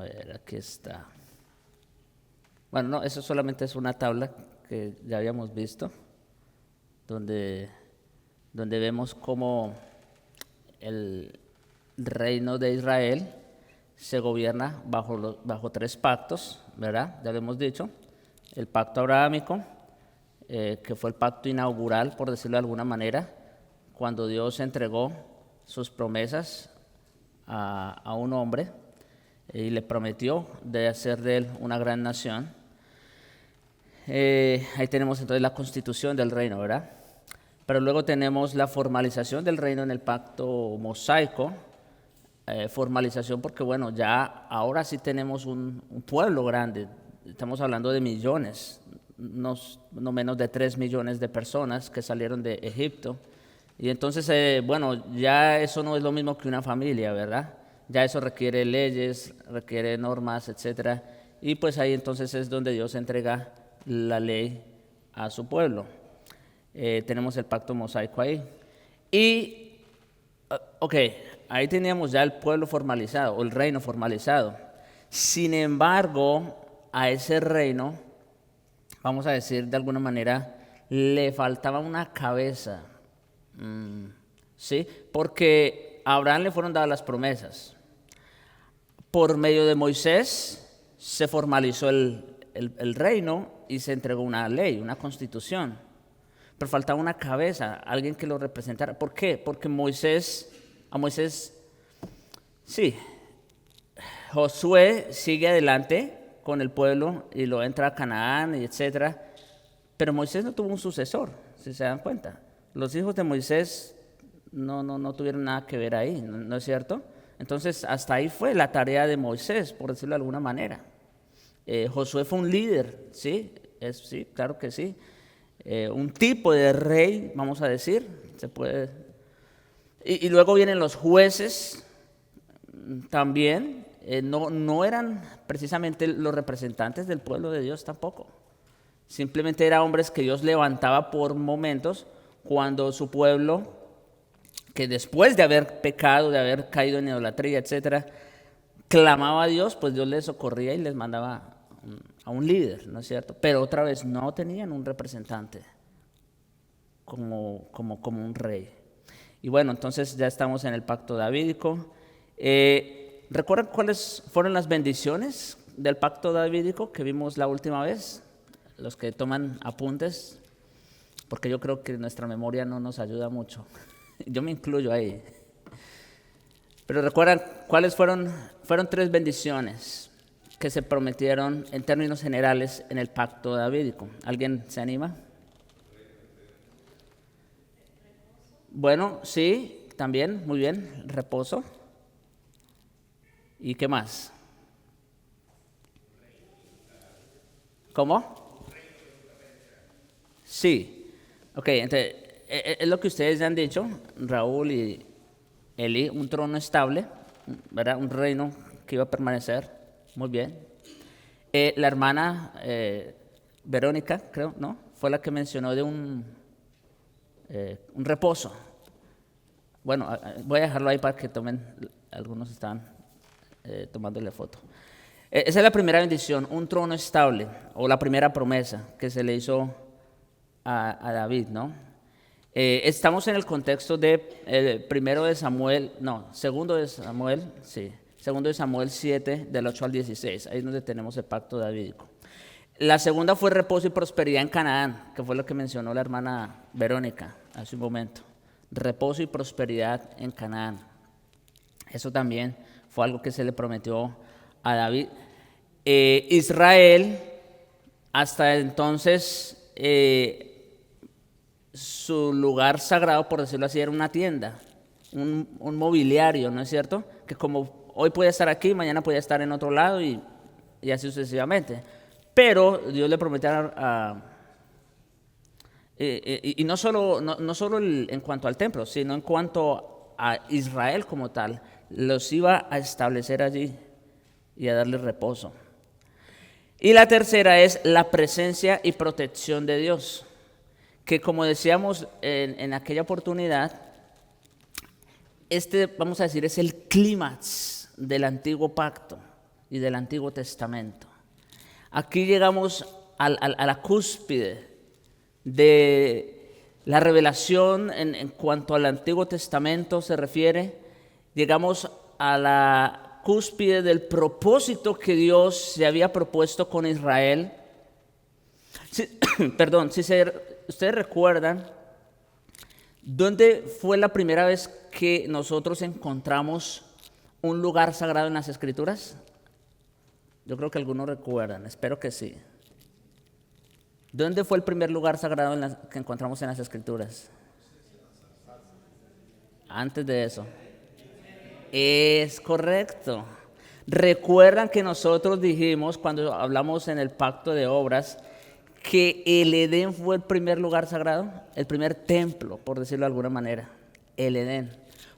ver, aquí está. Bueno, no, eso solamente es una tabla que ya habíamos visto, donde, donde vemos cómo el reino de Israel se gobierna bajo tres pactos, ¿verdad? Ya lo hemos dicho. El pacto abrahámico, que fue el pacto inaugural, por decirlo de alguna manera, cuando Dios entregó sus promesas a un hombre y le prometió de hacer de él una gran nación. Ahí tenemos entonces la constitución del reino, ¿verdad? Pero luego tenemos la formalización del reino en el pacto mosaico. Formalización porque, bueno, ya ahora sí tenemos un pueblo grande. Estamos hablando de millones, no menos de 3 millones de personas que salieron de Egipto. Y entonces, bueno, ya eso no es lo mismo que una familia, ¿verdad? Ya eso requiere leyes, requiere normas, etcétera. Y pues ahí entonces es donde Dios entrega la ley a su pueblo. Tenemos el pacto mosaico ahí. Y, ok, ahí teníamos ya el pueblo formalizado, o el reino formalizado. Sin embargo, a ese reino, vamos a decir de alguna manera, le faltaba una cabeza. ¿Sí? Porque a Abraham le fueron dadas las promesas. Por medio de Moisés se formalizó el reino y se entregó una ley, una constitución. Pero faltaba una cabeza, alguien que lo representara. ¿Por qué? Porque a Moisés, sí, Josué sigue adelante con el pueblo y lo entra a Canaán, y etcétera. Pero Moisés no tuvo un sucesor, si se dan cuenta. Los hijos de Moisés no tuvieron nada que ver ahí, ¿no es cierto? Entonces, hasta ahí fue la tarea de Moisés, por decirlo de alguna manera. Josué fue un líder, ¿sí? Sí, claro que sí. Un tipo de rey, vamos a decir, se puede. Y luego vienen los jueces también. No eran precisamente los representantes del pueblo de Dios tampoco. Simplemente eran hombres que Dios levantaba por momentos cuando su pueblo, que después de haber pecado, de haber caído en idolatría, etcétera, clamaba a Dios, pues Dios les socorría y les mandaba a un líder, ¿no es cierto? Pero otra vez no tenían un representante como un rey. Y bueno, entonces ya estamos en el pacto davídico. ¿Recuerdan cuáles fueron las bendiciones del pacto davídico que vimos la última vez? Los que toman apuntes, porque yo creo que nuestra memoria no nos ayuda mucho. Yo me incluyo ahí. Pero recuerdan cuáles fueron 3 bendiciones que se prometieron en términos generales en el pacto davídico. ¿Alguien se anima? Bueno, sí, también, muy bien, reposo. ¿Y qué más? ¿Cómo? Sí. Ok, entonces, es lo que ustedes ya han dicho, Raúl y Eli, un trono estable, ¿verdad? Un reino que iba a permanecer. Muy bien. La hermana Verónica, creo, ¿no? Fue la que mencionó de un reposo. Bueno, voy a dejarlo ahí para que tomen, algunos están tomándole foto. Esa es la primera bendición, un trono estable, o la primera promesa que se le hizo a David, ¿no? Estamos en el contexto de segundo de Samuel, sí, segundo de Samuel 7, del 8 al 16, ahí es donde tenemos el pacto davídico. La segunda fue reposo y prosperidad en Canaán, que fue lo que mencionó la hermana Verónica hace un momento. Reposo y prosperidad en Canaán. Eso también fue algo que se le prometió a David. Israel, hasta entonces, su lugar sagrado, por decirlo así, era una tienda, un mobiliario, ¿no es cierto? Que como hoy puede estar aquí, mañana puede estar en otro lado y así sucesivamente. Pero Dios le prometió y no solo en cuanto al templo, sino en cuanto a Israel como tal, los iba a establecer allí y a darle reposo. Y la tercera es la presencia y protección de Dios, que como decíamos en aquella oportunidad, vamos a decir, es el clímax del antiguo pacto, y del Antiguo Testamento. Aquí llegamos a la cúspide de la revelación en cuanto al Antiguo Testamento se refiere. Llegamos a la cúspide del propósito que Dios se había propuesto con Israel. Perdón, si ustedes recuerdan, ¿dónde fue la primera vez que nosotros encontramos un lugar sagrado en las Escrituras? Yo creo que algunos recuerdan, espero que sí. ¿Dónde fue el primer lugar sagrado que encontramos en las Escrituras? Antes de eso. Es correcto. Recuerdan que nosotros dijimos, cuando hablamos en el pacto de obras, que el Edén fue el primer lugar sagrado, el primer templo, por decirlo de alguna manera, el Edén.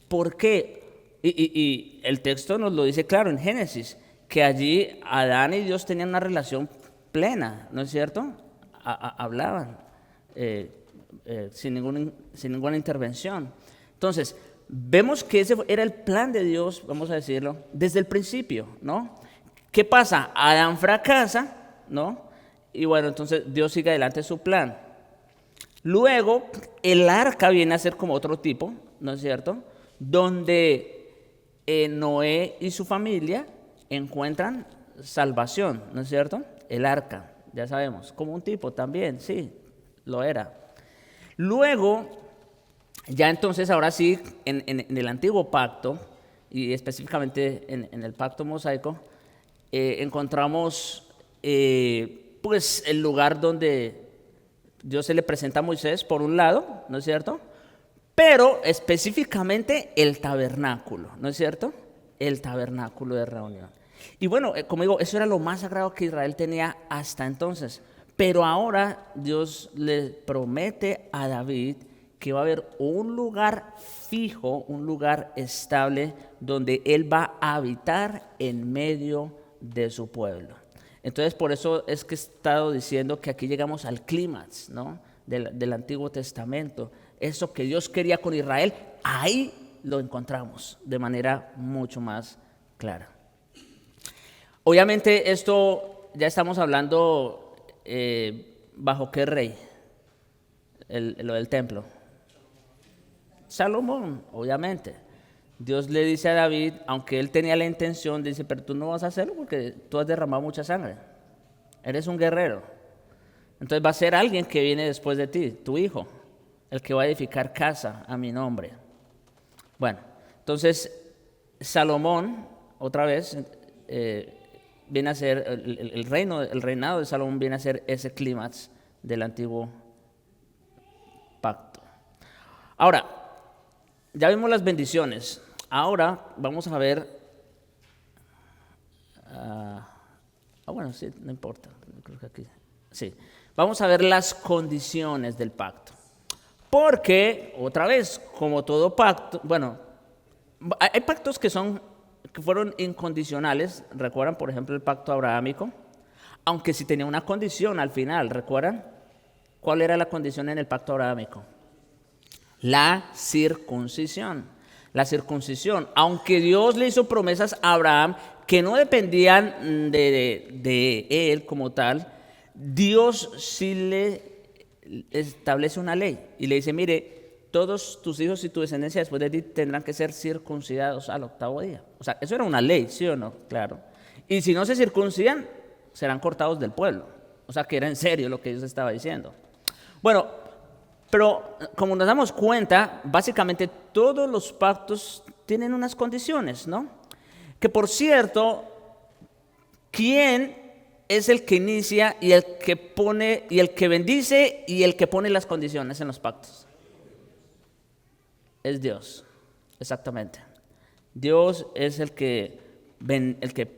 ¿Por qué? Y el texto nos lo dice claro en Génesis, que allí Adán y Dios tenían una relación plena, ¿no es cierto? Hablaban sin ninguna intervención. Entonces, vemos que ese era el plan de Dios, vamos a decirlo, desde el principio, ¿no? ¿Qué pasa? Adán fracasa, ¿no? Y bueno, entonces Dios sigue adelante su plan. Luego, el arca viene a ser como otro tipo, ¿no es cierto? Donde Noé y su familia encuentran salvación, ¿no es cierto? El arca, ya sabemos, como un tipo también, sí, lo era. Luego, ya entonces, ahora sí, en el antiguo pacto, y específicamente en el pacto mosaico, encontramos pues el lugar donde Dios se le presenta a Moisés, por un lado, ¿no es cierto? Pero específicamente el tabernáculo, ¿no es cierto? El tabernáculo de reunión. Y bueno, como digo, eso era lo más sagrado que Israel tenía hasta entonces. Pero ahora Dios le promete a David que va a haber un lugar fijo, un lugar estable, donde él va a habitar en medio de su pueblo. Entonces, por eso es que he estado diciendo que aquí llegamos al clímax, ¿no? del Antiguo Testamento. Eso que Dios quería con Israel, ahí lo encontramos de manera mucho más clara. Obviamente esto ya estamos hablando bajo qué rey, lo del templo. Salomón, obviamente. Dios le dice a David, aunque él tenía la intención, dice, pero tú no vas a hacerlo porque tú has derramado mucha sangre. Eres un guerrero. Entonces va a ser alguien que viene después de ti, tu hijo, el que va a edificar casa a mi nombre. Bueno, entonces Salomón, otra vez, viene a ser, el reinado de Salomón viene a ser ese clímax del antiguo pacto. Ahora, ya vimos las bendiciones. Ahora vamos a ver, bueno, sí, no importa, creo que aquí, sí. Vamos a ver las condiciones del pacto. Porque, otra vez, como todo pacto, bueno, hay pactos que fueron incondicionales. ¿Recuerdan, por ejemplo, el pacto abrahámico? Aunque sí tenía una condición al final, ¿recuerdan? ¿Cuál era la condición en el pacto abrahámico? La circuncisión. La circuncisión, aunque Dios le hizo promesas a Abraham que no dependían de él como tal, Dios sí le establece una ley y le dice, mire, todos tus hijos y tu descendencia después de ti tendrán que ser circuncidados al 8º día. O sea, eso era una ley, ¿sí o no? Claro. Y si no se circuncidan, serán cortados del pueblo. O sea, que era en serio lo que Dios estaba diciendo. Bueno, pero como nos damos cuenta, básicamente todos los pactos tienen unas condiciones, ¿no? Que por cierto, ¿quién es el que inicia y el que pone y el que bendice y el que pone las condiciones en los pactos? Es Dios, exactamente. Dios es el que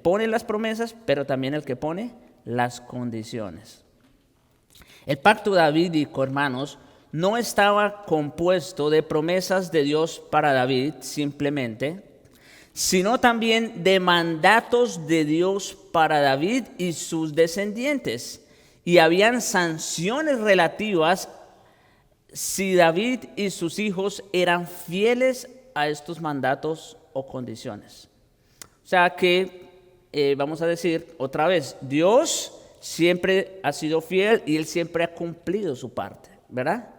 pone las promesas, pero también el que pone las condiciones. El pacto davídico, hermanos, no estaba compuesto de promesas de Dios para David simplemente, sino también de mandatos de Dios para David y sus descendientes. Y habían sanciones relativas si David y sus hijos eran fieles a estos mandatos o condiciones. O sea que vamos a decir otra vez, Dios siempre ha sido fiel y Él siempre ha cumplido su parte, ¿verdad?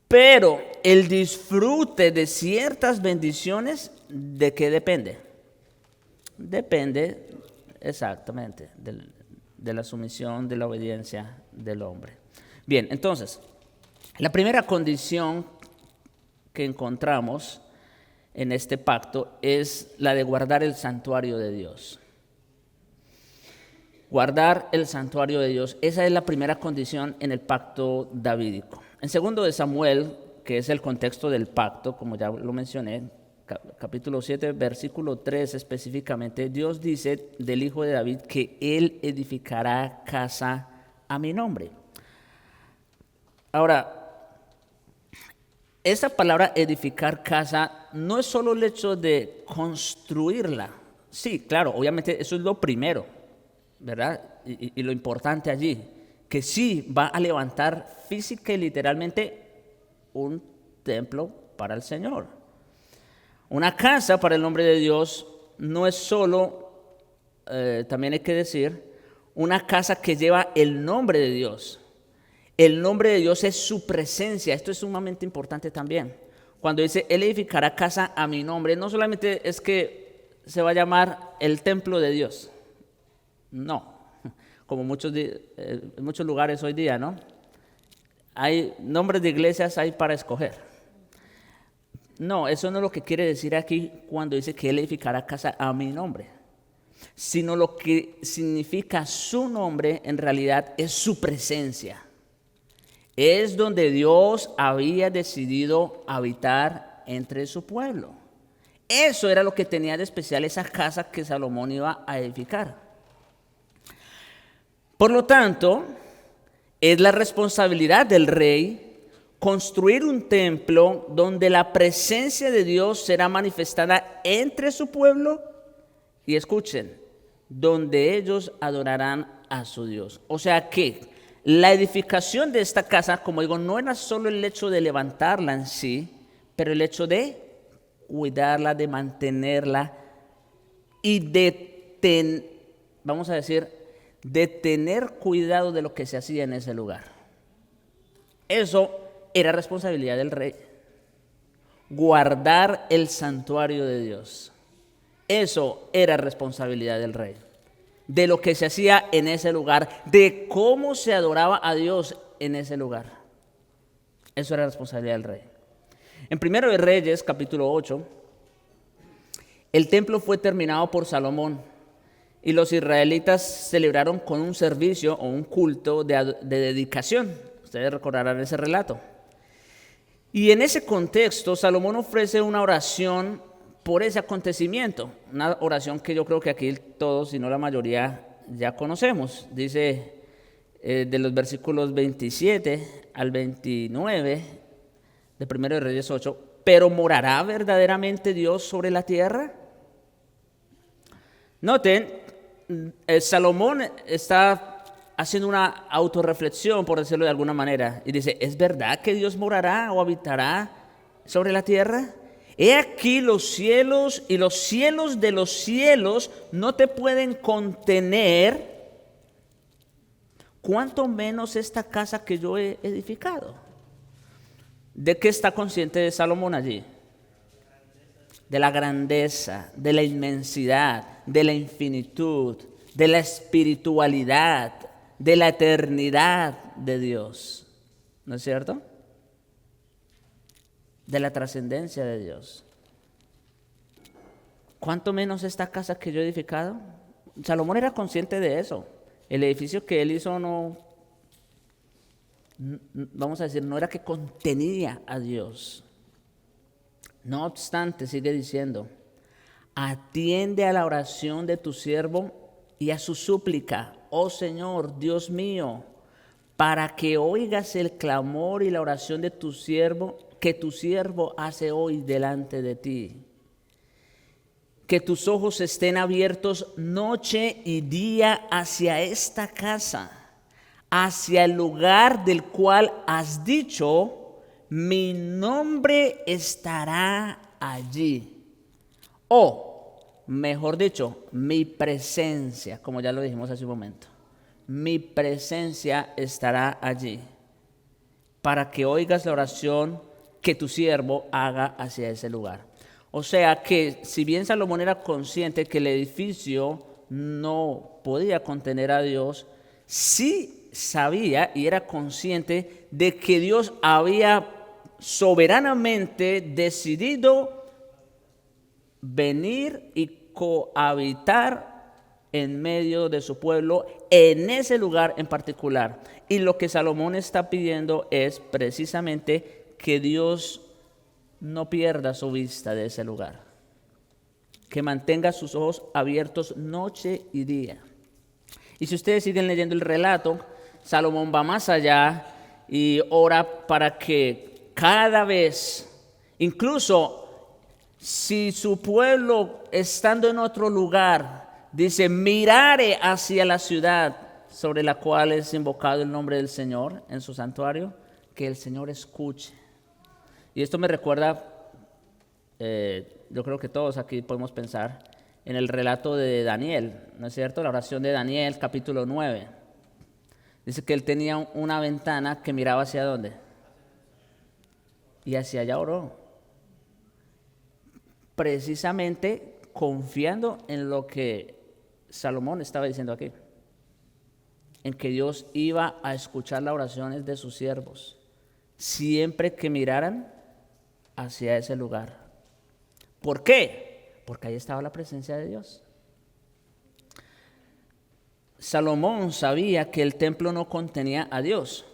Pero el disfrute de ciertas bendiciones, ¿de qué depende? Depende exactamente de la sumisión, de la obediencia del hombre. Bien, entonces, la primera condición que encontramos en este pacto es la de guardar el santuario de Dios. Guardar el santuario de Dios, esa es la primera condición en el pacto davídico. En 2 de Samuel, que es el contexto del pacto, como ya lo mencioné, capítulo 7, versículo 3 específicamente, Dios dice del hijo de David que él edificará casa a mi nombre. Ahora, esa palabra edificar casa no es solo el hecho de construirla. Sí, claro, obviamente eso es lo primero, ¿verdad? Y lo importante allí, que sí va a levantar física y literalmente un templo para el Señor. Una casa para el nombre de Dios no es solo, también hay que decir, una casa que lleva el nombre de Dios. El nombre de Dios es su presencia. Esto es sumamente importante también. Cuando dice, Él edificará casa a mi nombre, no solamente es que se va a llamar el templo de Dios. No, como en muchos lugares hoy día, ¿no? Hay nombres de iglesias hay para escoger. No, eso no es lo que quiere decir aquí cuando dice que Él edificará casa a mi nombre, sino lo que significa su nombre en realidad es su presencia. Es donde Dios había decidido habitar entre su pueblo. Eso era lo que tenía de especial esa casa que Salomón iba a edificar. Por lo tanto, es la responsabilidad del rey construir un templo donde la presencia de Dios será manifestada entre su pueblo y escuchen, donde ellos adorarán a su Dios. O sea que la edificación de esta casa, como digo, no era solo el hecho de levantarla en sí, pero el hecho de cuidarla, de mantenerla y vamos a decir, de tener cuidado de lo que se hacía en ese lugar. Eso era responsabilidad del rey. Guardar el santuario de Dios. Eso era responsabilidad del rey. De lo que se hacía en ese lugar, de cómo se adoraba a Dios en ese lugar. Eso era responsabilidad del rey. En 1 de Reyes, capítulo 8, el templo fue terminado por Salomón y los israelitas celebraron con un servicio o un culto de dedicación. Ustedes recordarán ese relato. Y en ese contexto, Salomón ofrece una oración por ese acontecimiento, una oración que yo creo que aquí todos, si no la mayoría, ya conocemos. Dice de los versículos 27 al 29 de 1 de Reyes 8, ¿pero morará verdaderamente Dios sobre la tierra? Noten, Salomón está haciendo una autorreflexión, por decirlo de alguna manera, y dice, ¿es verdad que Dios morará o habitará sobre la tierra? He aquí los cielos y los cielos de los cielos no te pueden contener, cuánto menos esta casa que yo he edificado. ¿De qué está consciente Salomón allí? De la grandeza, de la inmensidad, de la infinitud, de la espiritualidad, de la eternidad de Dios. ¿No es cierto? De la trascendencia de Dios. ¿Cuánto menos esta casa que yo he edificado? Salomón era consciente de eso. El edificio que él hizo vamos a decir, no era que contenía a Dios. No obstante, sigue diciendo, atiende a la oración de tu siervo y a su súplica, oh Señor, Dios mío, para que oigas el clamor y la oración de tu siervo, que tu siervo hace hoy delante de ti. Que tus ojos estén abiertos noche y día hacia esta casa, hacia el lugar del cual has dicho, mi nombre estará allí. Oh, mejor dicho, mi presencia, como ya lo dijimos hace un momento, mi presencia estará allí para que oigas la oración que tu siervo haga hacia ese lugar. O sea que si bien Salomón era consciente que el edificio no podía contener a Dios, sí sabía y era consciente de que Dios había soberanamente decidido venir y cohabitar en medio de su pueblo en ese lugar en particular. Y lo que Salomón está pidiendo es precisamente que Dios no pierda su vista de ese lugar, que mantenga sus ojos abiertos noche y día. Y si ustedes siguen leyendo el relato, Salomón va más allá y ora para que cada vez, incluso si su pueblo estando en otro lugar, dice, mirare hacia la ciudad sobre la cual es invocado el nombre del Señor en su santuario, que el Señor escuche. Y esto me recuerda, yo creo que todos aquí podemos pensar en el relato de Daniel, ¿no es cierto? La oración de Daniel, capítulo 9. Dice que él tenía una ventana que miraba hacia dónde. Y hacia allá oró. Precisamente confiando en lo que Salomón estaba diciendo aquí. En que Dios iba a escuchar las oraciones de sus siervos, siempre que miraran hacia ese lugar. ¿Por qué? Porque ahí estaba la presencia de Dios. Salomón sabía que el templo no contenía a Dios,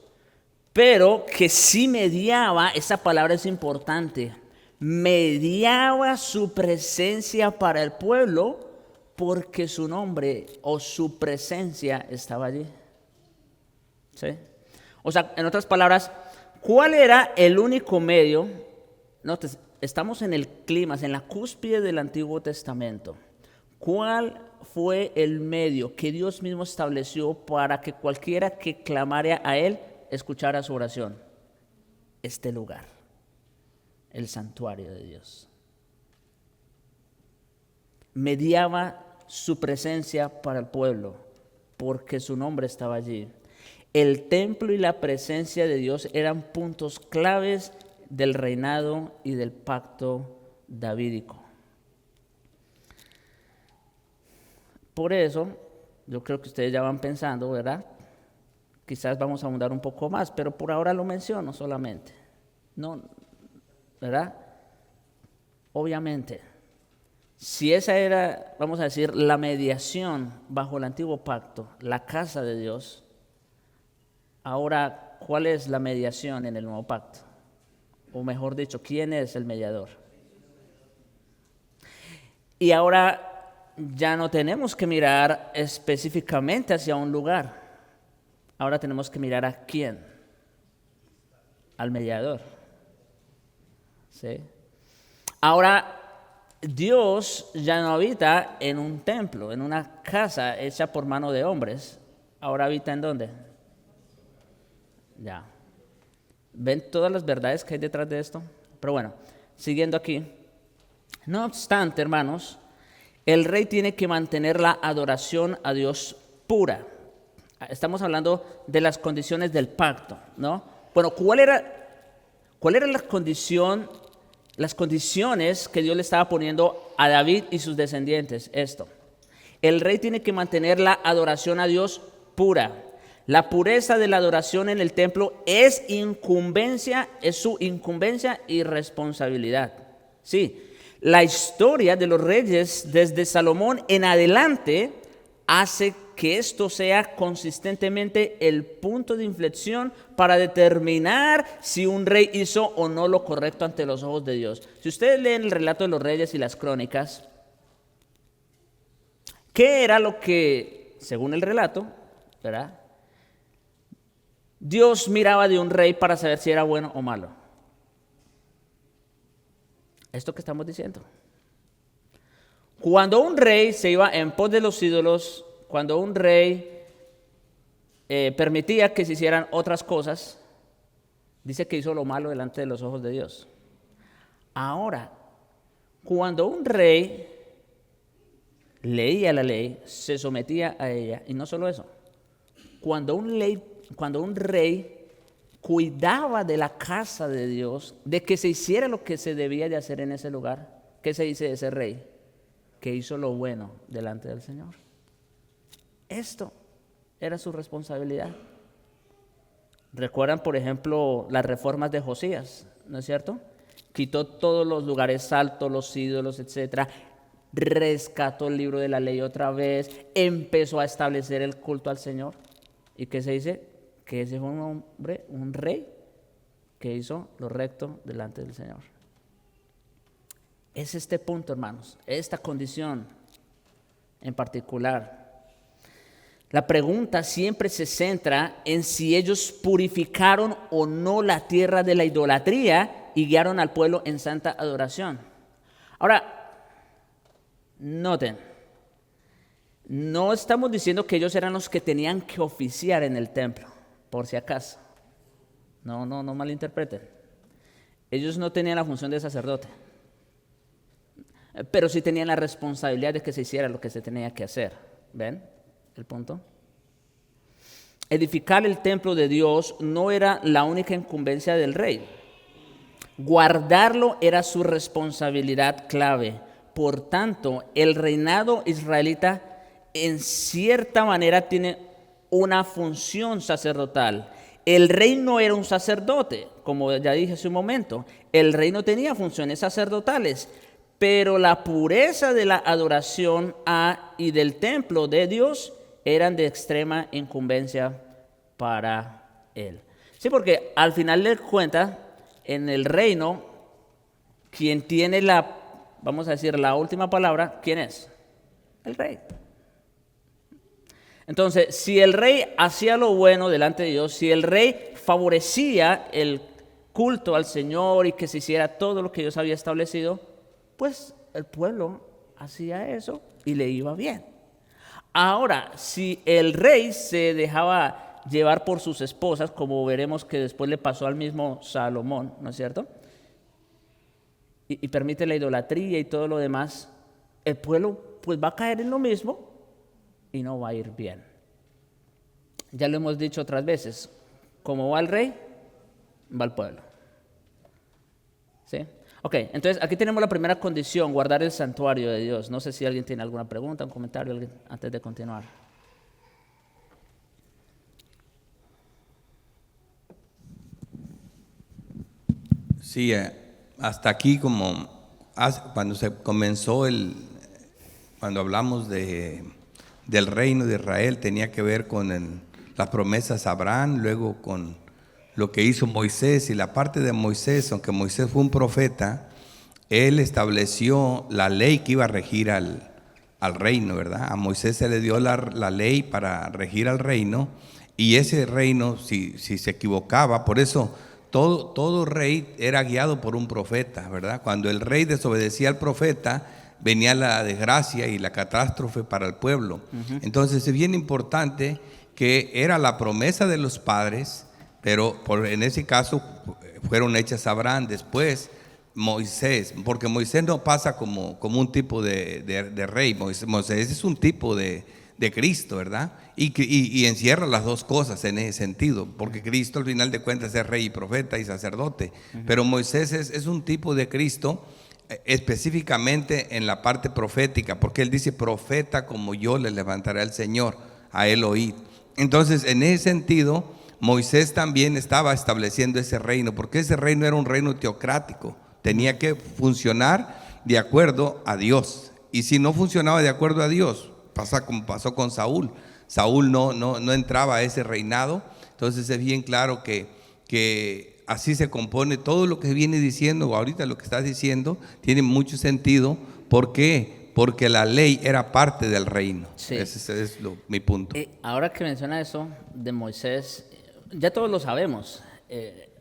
pero que sí mediaba, esa palabra es importante, mediaba su presencia para el pueblo porque su nombre o su presencia estaba allí. ¿Sí? O sea, en otras palabras, ¿cuál era el único medio? Estamos en el clímax, en la cúspide del Antiguo Testamento. ¿Cuál fue el medio que Dios mismo estableció para que cualquiera que clamara a Él escuchara su oración? Este lugar, el santuario de Dios. Mediaba su presencia para el pueblo porque su nombre estaba allí. El templo y la presencia de Dios eran puntos claves del reinado y del pacto davídico. Por eso, yo creo que ustedes ya van pensando, ¿verdad? Quizás vamos a ahondar un poco más, pero por ahora lo menciono solamente. No, ¿verdad? Obviamente, si esa era, vamos a decir, la mediación bajo el antiguo pacto, la casa de Dios, ahora, ¿cuál es la mediación en el nuevo pacto? O mejor dicho, ¿quién es el mediador? Y ahora ya no tenemos que mirar específicamente hacia un lugar. Ahora tenemos que mirar a quién. Al mediador. ¿Sí? Ahora, Dios ya no habita en un templo, en una casa hecha por mano de hombres. Ahora habita ¿en dónde? Ya. ¿Ven todas las verdades que hay detrás de esto? Pero bueno, siguiendo aquí. No obstante, hermanos, el rey tiene que mantener la adoración a Dios pura. Estamos hablando de las condiciones del pacto, ¿no? Bueno, ¿cuál era las condiciones que Dios le estaba poniendo a David y sus descendientes? Esto. El rey tiene que mantener la adoración a Dios pura. La pureza de la adoración en el templo es su incumbencia y responsabilidad. Sí, la historia de los reyes desde Salomón en adelante hace que esto sea consistentemente el punto de inflexión para determinar si un rey hizo o no lo correcto ante los ojos de Dios. Si ustedes leen el relato de los reyes y las crónicas, ¿qué era lo que, según el relato, ¿verdad?, Dios miraba de un rey para saber si era bueno o malo? Esto que estamos diciendo. Cuando un rey se iba en pos de los ídolos, cuando un rey permitía que se hicieran otras cosas, dice que hizo lo malo delante de los ojos de Dios. Ahora, cuando un rey leía la ley, se sometía a ella, y no solo eso. Cuando un rey cuidaba de la casa de Dios, de que se hiciera lo que se debía de hacer en ese lugar, ¿qué se dice de ese rey? Que hizo lo bueno delante del Señor. Esto era su responsabilidad. ¿Recuerdan, por ejemplo, las reformas de Josías? ¿No es cierto? Quitó todos los lugares altos, los ídolos, etcétera. Rescató el libro de la ley otra vez. Empezó a establecer el culto al Señor. ¿Y qué se dice? Que ese fue un hombre, un rey, que hizo lo recto delante del Señor. Es este punto, hermanos, esta condición en particular. La pregunta siempre se centra en si ellos purificaron o no la tierra de la idolatría y guiaron al pueblo en santa adoración. Ahora, noten, no estamos diciendo que ellos eran los que tenían que oficiar en el templo, por si acaso. No malinterpreten. Ellos no tenían la función de sacerdote, pero sí tenían la responsabilidad de que se hiciera lo que se tenía que hacer. ¿Ven el punto? Edificar el templo de Dios no era la única incumbencia del rey. Guardarlo era su responsabilidad clave. Por tanto, el reinado israelita en cierta manera tiene una función sacerdotal. El rey no era un sacerdote, como ya dije hace un momento. El rey no tenía funciones sacerdotales, pero la pureza de la adoración y del templo de Dios eran de extrema incumbencia para él. Sí, porque al final de cuentas, en el reino, quien tiene vamos a decir, la última palabra, ¿quién es? El rey. Entonces, si el rey hacía lo bueno delante de Dios, si el rey favorecía el culto al Señor y que se hiciera todo lo que Dios había establecido, pues el pueblo hacía eso y le iba bien. Ahora, si el rey se dejaba llevar por sus esposas, como veremos que después le pasó al mismo Salomón, ¿no es cierto? Y permite la idolatría y todo lo demás, el pueblo pues va a caer en lo mismo y no va a ir bien. Ya lo hemos dicho otras veces, como va el rey, va el pueblo. ¿Sí? Ok, entonces aquí tenemos la primera condición, guardar el santuario de Dios. No sé si alguien tiene alguna pregunta, un comentario antes de continuar. Sí, hasta aquí cuando se comenzó cuando hablamos del reino de Israel, tenía que ver con las promesas a Abraham, luego con lo que hizo Moisés, y la parte de Moisés, aunque Moisés fue un profeta, él estableció la ley que iba a regir al reino, ¿verdad? A Moisés se le dio la ley para regir al reino, y ese reino, si se equivocaba, por eso todo rey era guiado por un profeta, ¿verdad? Cuando el rey desobedecía al profeta, venía la desgracia y la catástrofe para el pueblo. Entonces es bien importante que era la promesa de los padres, pero en ese caso fueron hechas a Abraham, después Moisés, porque Moisés no pasa como un tipo de rey. Moisés es un tipo de Cristo, ¿verdad? Y encierra las dos cosas en ese sentido, porque Cristo al final de cuentas es rey y profeta y sacerdote, pero Moisés es un tipo de Cristo, específicamente en la parte profética, porque él dice: profeta como yo le levantaré al Señor, a él oíd. Entonces, en ese sentido, Moisés también estaba estableciendo ese reino, porque ese reino era un reino teocrático, tenía que funcionar de acuerdo a Dios, y si no funcionaba de acuerdo a Dios, pasa como pasó con Saúl. Saúl no entraba a ese reinado. Entonces es bien claro que así se compone todo lo que viene diciendo ahorita. Lo que estás diciendo tiene mucho sentido. ¿Por qué? Porque la ley era parte del reino. Sí. Ese es mi punto. Ahora que menciona eso de Moisés, ya todos lo sabemos.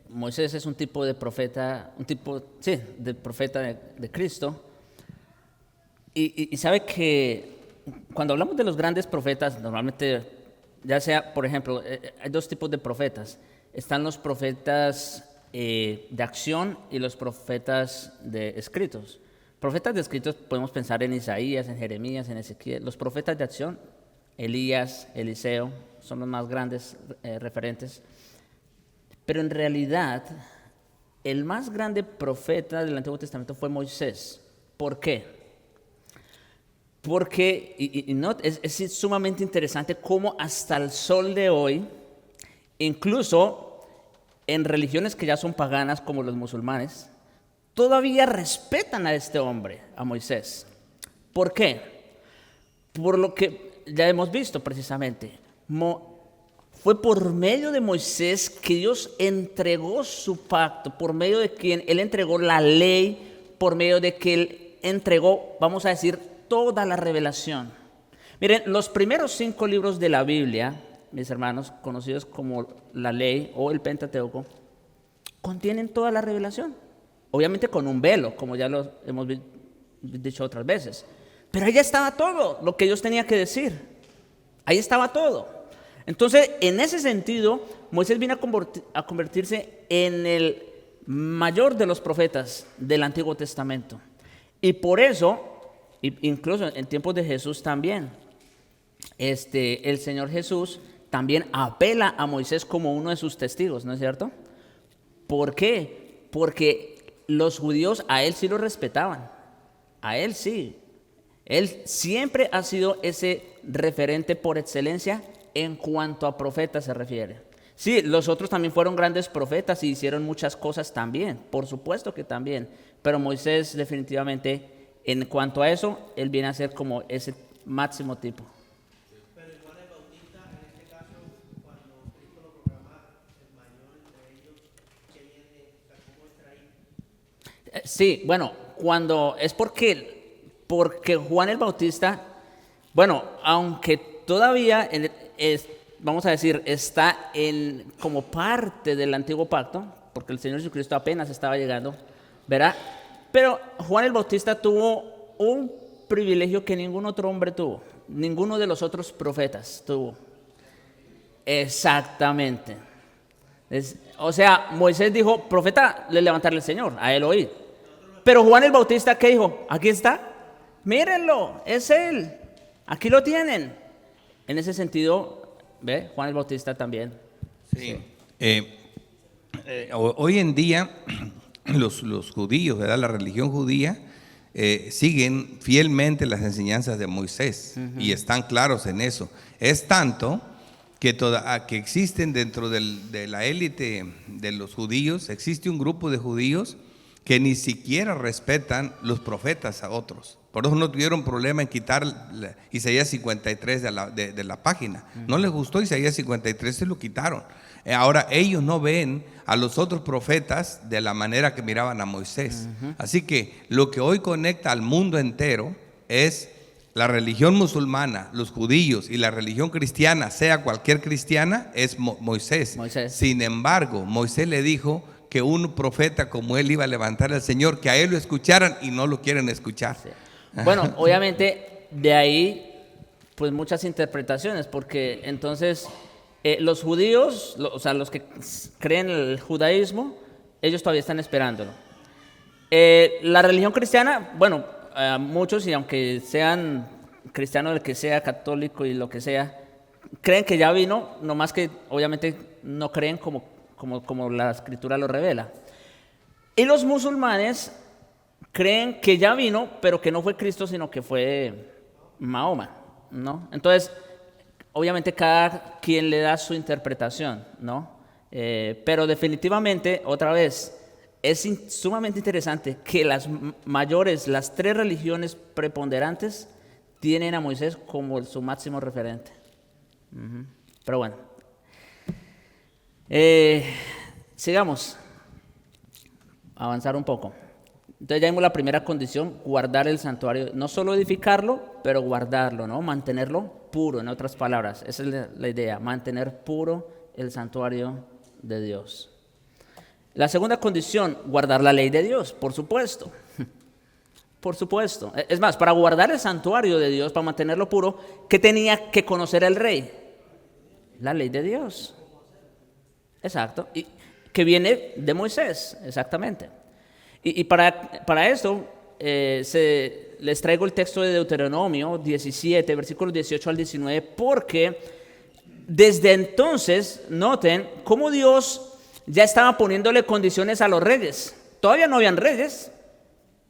Moisés es un tipo de profeta, de profeta de Cristo. Y sabe que cuando hablamos de los grandes profetas, normalmente, ya sea, por ejemplo, hay dos tipos de profetas. Están los profetas de acción y los profetas de escritos. Profetas descritos podemos pensar en Isaías, en Jeremías, en Ezequiel. Los profetas de acción, Elías, Eliseo, son los más grandes referentes. Pero en realidad, el más grande profeta del Antiguo Testamento fue Moisés. ¿Por qué? Porque es sumamente interesante cómo hasta el sol de hoy, incluso en religiones que ya son paganas como los musulmanes, todavía respetan a este hombre, a Moisés. ¿Por qué? Por lo que ya hemos visto precisamente. Fue por medio de Moisés que Dios entregó su pacto, por medio de quien Él entregó la ley, por medio de que Él entregó, vamos a decir, toda la revelación. Miren, los primeros 5 libros de la Biblia, mis hermanos, conocidos como la ley o el Pentateuco, contienen toda la revelación. Obviamente con un velo, como ya lo hemos dicho otras veces. Pero ahí estaba todo lo que Dios tenía que decir. Ahí estaba todo. Entonces, en ese sentido, Moisés vino a convertirse en el mayor de los profetas del Antiguo Testamento. Y por eso, incluso en tiempos de Jesús también, el Señor Jesús también apela a Moisés como uno de sus testigos, ¿no es cierto? ¿Por qué? Porque los judíos a él sí lo respetaban, a él sí. Él siempre ha sido ese referente por excelencia en cuanto a profetas se refiere. Sí, los otros también fueron grandes profetas y hicieron muchas cosas también, por supuesto que también, pero Moisés definitivamente, en cuanto a eso, él viene a ser como ese máximo tipo. Pero Juan el Bautista, en este caso, cuando Cristo lo proclama el mayor entre ellos, ¿qué viene? O sea, ¿cómo extraí? Sí, bueno, cuando es porque Juan el Bautista, bueno, aunque todavía vamos a decir, está como parte del antiguo pacto, porque el Señor Jesucristo apenas estaba llegando, ¿verdad? Pero Juan el Bautista tuvo un privilegio que ningún otro hombre tuvo, ninguno de los otros profetas tuvo. Exactamente. O sea, Moisés dijo, profeta, le levantarle el Señor, a él oír. Pero Juan el Bautista, ¿qué dijo? Aquí está, mírenlo, es él, aquí lo tienen. En ese sentido, ¿ve? Juan el Bautista también. Sí. Hoy en día los judíos, ¿verdad? La religión judía siguen fielmente las enseñanzas de Moisés y están claros en eso. Es tanto que existen dentro de la élite de los judíos, existe un grupo de judíos que ni siquiera respetan los profetas a otros. Por eso no tuvieron problema en quitar Isaías 53 de la página. No les gustó Isaías 53, se lo quitaron. Ahora ellos no ven a los otros profetas de la manera que miraban a Moisés. Así que lo que hoy conecta al mundo entero es la religión musulmana, los judíos y la religión cristiana, sea cualquier cristiana, es Moisés. Sin embargo, Moisés le dijo que un profeta como él iba a levantar al Señor, que a él lo escucharan y no lo quieren escuchar. Sí. Bueno, obviamente de ahí pues muchas interpretaciones, porque entonces los judíos, o sea, los que creen en el judaísmo, ellos todavía están esperándolo. La religión cristiana, bueno, muchos, y aunque sean cristianos, el que sea católico y lo que sea, creen que ya vino, nomás que obviamente no creen como la escritura lo revela. Y los musulmanes creen que ya vino, pero que no fue Cristo, sino que fue Mahoma, ¿no? Entonces, obviamente cada quien le da su interpretación, ¿no? Pero definitivamente, otra vez, es sumamente interesante que las las 3 religiones preponderantes tienen a Moisés como su máximo referente. Pero bueno. Sigamos. Avanzar un poco. Entonces ya vimos la primera condición, guardar el santuario. No solo edificarlo, pero guardarlo, ¿no? Mantenerlo puro, en otras palabras. Esa es la idea, mantener puro el santuario de Dios. La segunda condición, guardar la ley de Dios, por supuesto. Por supuesto. Es más, para guardar el santuario de Dios, para mantenerlo puro, ¿qué tenía que conocer el rey? La ley de Dios. Exacto. Y que viene de Moisés, exactamente. Y para esto, les traigo el texto de Deuteronomio 17, versículos 18 al 19, porque desde entonces, noten cómo Dios ya estaba poniéndole condiciones a los reyes. Todavía no habían reyes,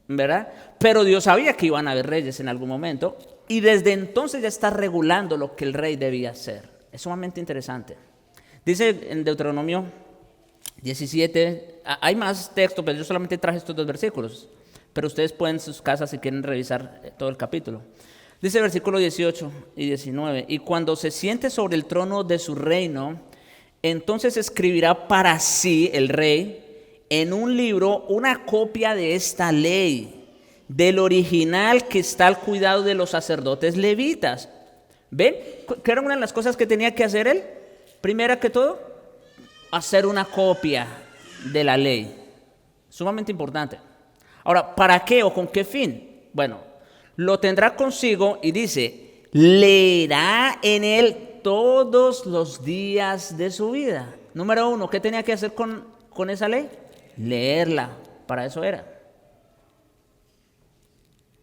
¿verdad? Pero Dios sabía que iban a haber reyes en algún momento, y desde entonces ya está regulando lo que el rey debía hacer. Es sumamente interesante. Dice en Deuteronomio 17, hay más texto, pero yo solamente traje estos 2 versículos, pero ustedes pueden en sus casas si quieren revisar todo el capítulo. Dice el versículo 18 y 19, y cuando se siente sobre el trono de su reino, entonces escribirá para sí el rey en un libro una copia de esta ley, del original que está al cuidado de los sacerdotes levitas. ¿Ven? ¿Qué era una de las cosas que tenía que hacer él? Primera que todo, hacer una copia de la ley. Sumamente importante. Ahora, ¿para qué o con qué fin? Bueno, lo tendrá consigo y dice, leerá en él todos los días de su vida. Número 1, ¿qué tenía que hacer con esa ley? Leerla. Para eso era.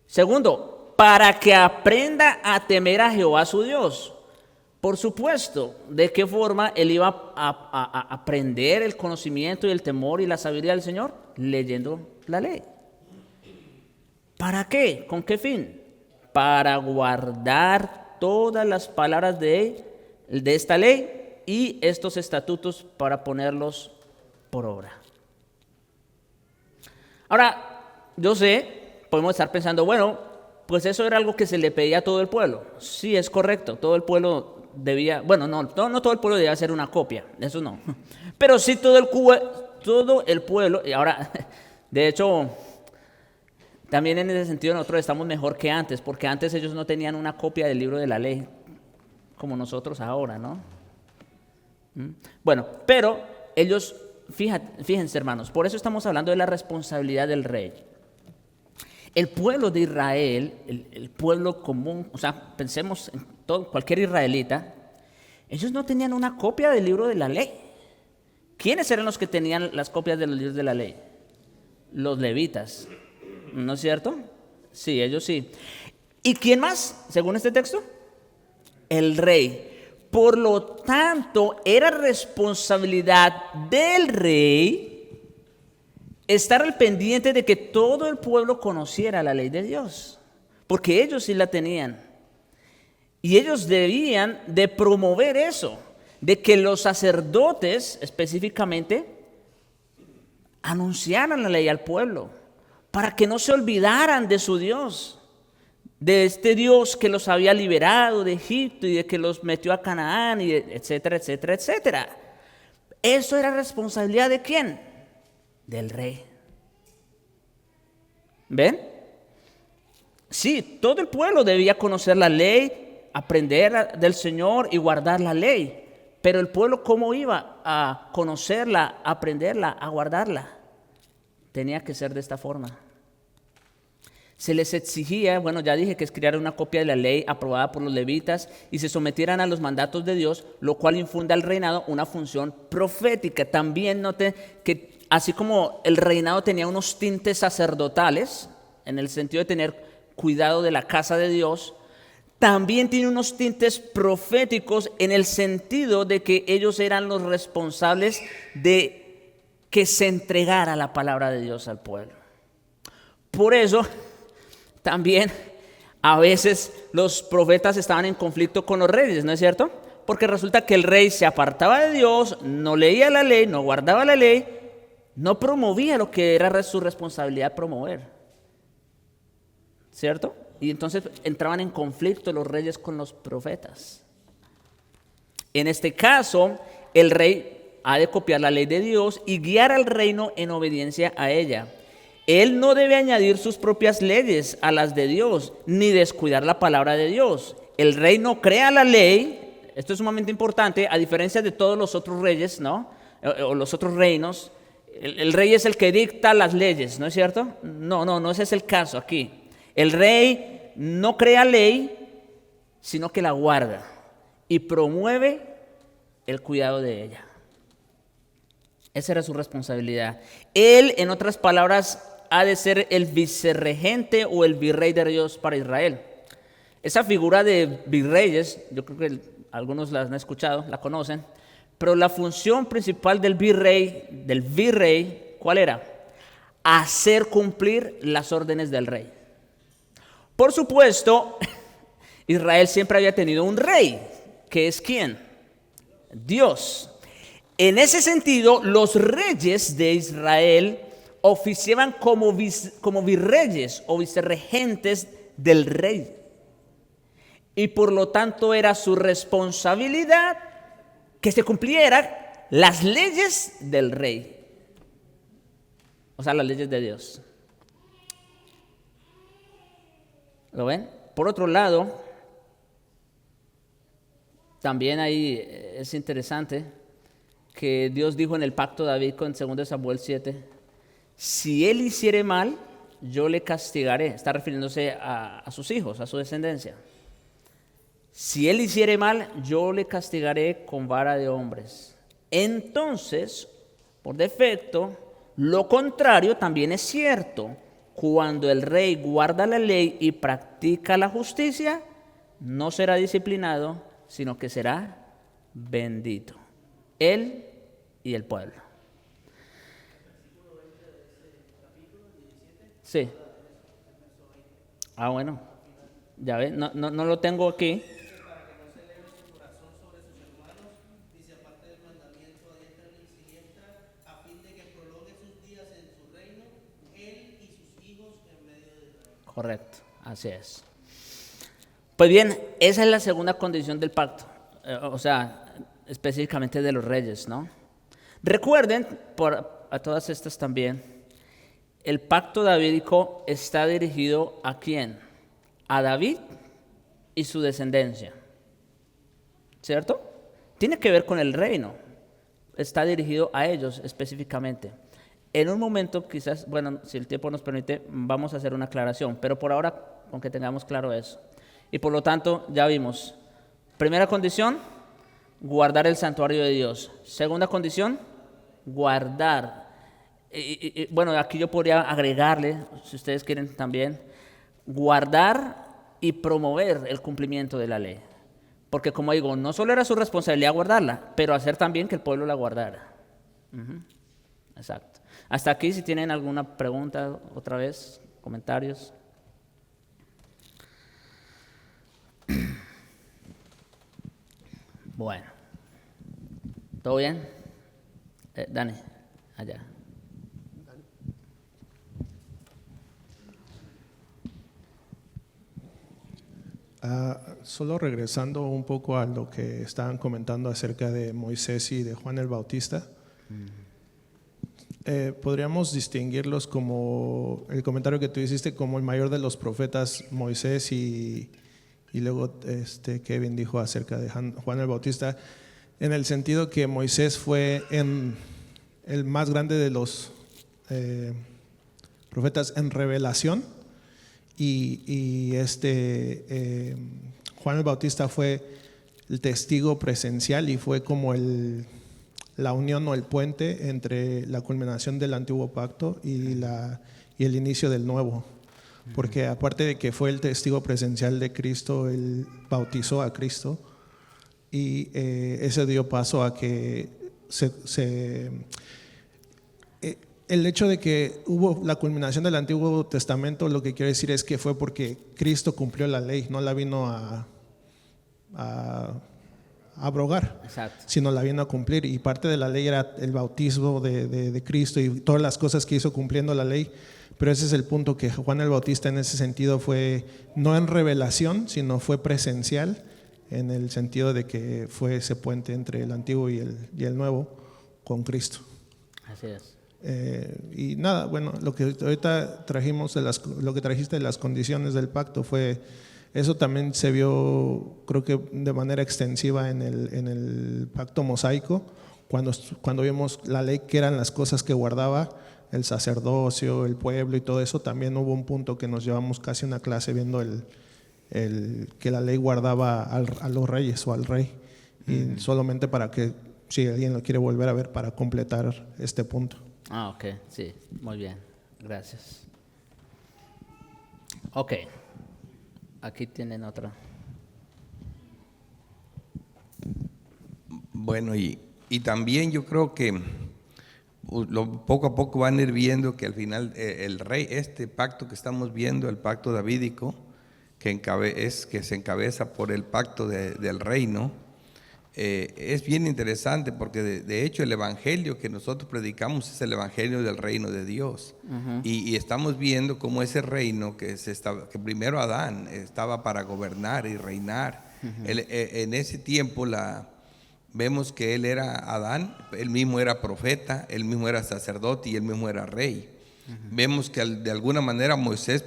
Segundo, para que aprenda a temer a Jehová su Dios. Por supuesto, ¿de qué forma él iba a aprender el conocimiento y el temor y la sabiduría del Señor? Leyendo la ley. ¿Para qué? ¿Con qué fin? Para guardar todas las palabras de esta ley y estos estatutos para ponerlos por obra. Ahora, yo sé, podemos estar pensando, bueno, pues eso era algo que se le pedía a todo el pueblo. Sí, es correcto, todo el pueblo debía, bueno, no todo el pueblo debía hacer una copia, eso no. Pero sí todo el pueblo, y ahora, de hecho, también en ese sentido nosotros estamos mejor que antes, porque antes ellos no tenían una copia del libro de la ley, como nosotros ahora, ¿no? Bueno, pero ellos, fíjense hermanos, por eso estamos hablando de la responsabilidad del rey. El pueblo de Israel, el pueblo común, o sea, pensemos en cualquier israelita, ellos no tenían una copia del libro de la ley. ¿Quiénes eran los que tenían las copias de los libros de la ley? Los levitas, ¿no es cierto? Sí, ellos sí. ¿Y quién más, según este texto? El rey. Por lo tanto, era responsabilidad del rey estar al pendiente de que todo el pueblo conociera la ley de Dios, porque ellos sí la tenían. Y ellos debían de promover eso, de que los sacerdotes específicamente anunciaran la ley al pueblo, para que no se olvidaran de su Dios, de este Dios que los había liberado de Egipto y de que los metió a Canaán, y etcétera, etcétera, etcétera. ¿Eso era responsabilidad de quién? Del rey. ¿Ven? Sí, todo el pueblo debía conocer la ley, aprender del Señor y guardar la ley. Pero el pueblo, ¿cómo iba a conocerla, a aprenderla, a guardarla? Tenía que ser de esta forma. Se les exigía, bueno, ya dije que escribieran una copia de la ley aprobada por los levitas y se sometieran a los mandatos de Dios, lo cual infunde al reinado una función profética. También noten que así como el reinado tenía unos tintes sacerdotales, en el sentido de tener cuidado de la casa de Dios, también tiene unos tintes proféticos en el sentido de que ellos eran los responsables de que se entregara la palabra de Dios al pueblo. Por eso, también a veces los profetas estaban en conflicto con los reyes, ¿no es cierto? Porque resulta que el rey se apartaba de Dios, no leía la ley, no guardaba la ley, no promovía lo que era su responsabilidad promover, ¿cierto? Y entonces entraban en conflicto los reyes con los profetas. En este caso, el rey ha de copiar la ley de Dios y guiar al reino en obediencia a ella. Él no debe añadir sus propias leyes a las de Dios, ni descuidar la palabra de Dios. El rey no crea la ley, esto es sumamente importante, a diferencia de todos los otros reyes, ¿no? O los otros reinos. El rey es el que dicta las leyes, ¿no es cierto? No, ese es el caso aquí. El rey no crea ley, sino que la guarda y promueve el cuidado de ella. Esa era su responsabilidad. Él, en otras palabras, ha de ser el vicerregente o el virrey de Dios para Israel. Esa figura de virreyes, yo creo que algunos la han escuchado, la conocen, pero la función principal del virrey, ¿cuál era? Hacer cumplir las órdenes del rey. Por supuesto, Israel siempre había tenido un rey, que es ¿quién? Dios. En ese sentido, los reyes de Israel oficiaban como virreyes o vicerregentes del rey. Y por lo tanto era su responsabilidad que se cumplieran las leyes del rey. O sea, las leyes de Dios. ¿Lo ven? Por otro lado, también ahí es interesante que Dios dijo en el pacto de David con 2 Samuel 7, si él hiciere mal, yo le castigaré. Está refiriéndose a sus hijos, a su descendencia. Si él hiciere mal, yo le castigaré con vara de hombres. Entonces, por defecto, lo contrario también es cierto. Cuando el rey guarda la ley y practica la justicia, no será disciplinado, sino que será bendito. Él y el pueblo. Sí. Ah, bueno. Ya ven, no lo tengo aquí. Correcto, así es. Pues bien, esa es la segunda condición del pacto, o sea, específicamente de los reyes, ¿no? Recuerden, a todas estas también, el pacto davídico está dirigido ¿a quién? A David y su descendencia, ¿cierto? Tiene que ver con el reino, está dirigido a ellos específicamente. En un momento, quizás, bueno, si el tiempo nos permite, vamos a hacer una aclaración, pero por ahora, con que tengamos claro eso. Y por lo tanto, ya vimos, primera condición, guardar el santuario de Dios. Segunda condición, guardar. Bueno, aquí yo podría agregarle, si ustedes quieren también, guardar y promover el cumplimiento de la ley. Porque como digo, no solo era su responsabilidad guardarla, pero hacer también que el pueblo la guardara. Exacto. Hasta aquí, si tienen alguna pregunta, otra vez, comentarios. Bueno, ¿todo bien? Dani, allá. Solo regresando un poco a lo que estaban comentando acerca de Moisés y de Juan el Bautista. Podríamos distinguirlos como el comentario que tú hiciste, como el mayor de los profetas, Moisés, y luego Kevin dijo acerca de Juan el Bautista, en el sentido que Moisés fue el más grande de los profetas en revelación, y Juan el Bautista fue el testigo presencial y fue como la unión o el puente entre la culminación del antiguo pacto y el inicio del nuevo. Porque aparte de que fue el testigo presencial de Cristo, él bautizó a Cristo y eso dio paso a que el hecho de que hubo la culminación del Antiguo Testamento, lo que quiere decir es que fue porque Cristo cumplió la ley, no la vino a abrogar, Exacto. sino la vino a cumplir, y parte de la ley era el bautismo de Cristo y todas las cosas que hizo cumpliendo la ley. Pero ese es el punto, que Juan el Bautista en ese sentido fue no en revelación, sino fue presencial, en el sentido de que fue ese puente entre el antiguo y el nuevo con Cristo. Así es. Y nada, bueno, lo que ahorita trajimos lo que trajiste de las condiciones del pacto fue, eso también se vio, creo que de manera extensiva en el pacto mosaico, cuando vimos la ley, que eran las cosas que guardaba el sacerdocio, el pueblo y todo eso. También hubo un punto que nos llevamos casi una clase viendo que la ley guardaba a los reyes o al rey, y solamente para que, si alguien lo quiere volver a ver, para completar este punto. Ah, ok, sí, muy bien. Gracias. Ok. Aquí tienen otra. Bueno, y también yo creo que poco a poco van a ir viendo que al final el rey, este pacto que estamos viendo, el pacto davídico, que se encabeza por el pacto del reino, es bien interesante porque de hecho el evangelio que nosotros predicamos es el evangelio del reino de Dios. Y estamos viendo cómo ese reino que primero Adán estaba para gobernar y reinar. En ese tiempo vemos que él era Adán, él mismo era profeta, él mismo era sacerdote y él mismo era rey. Vemos que de alguna manera Moisés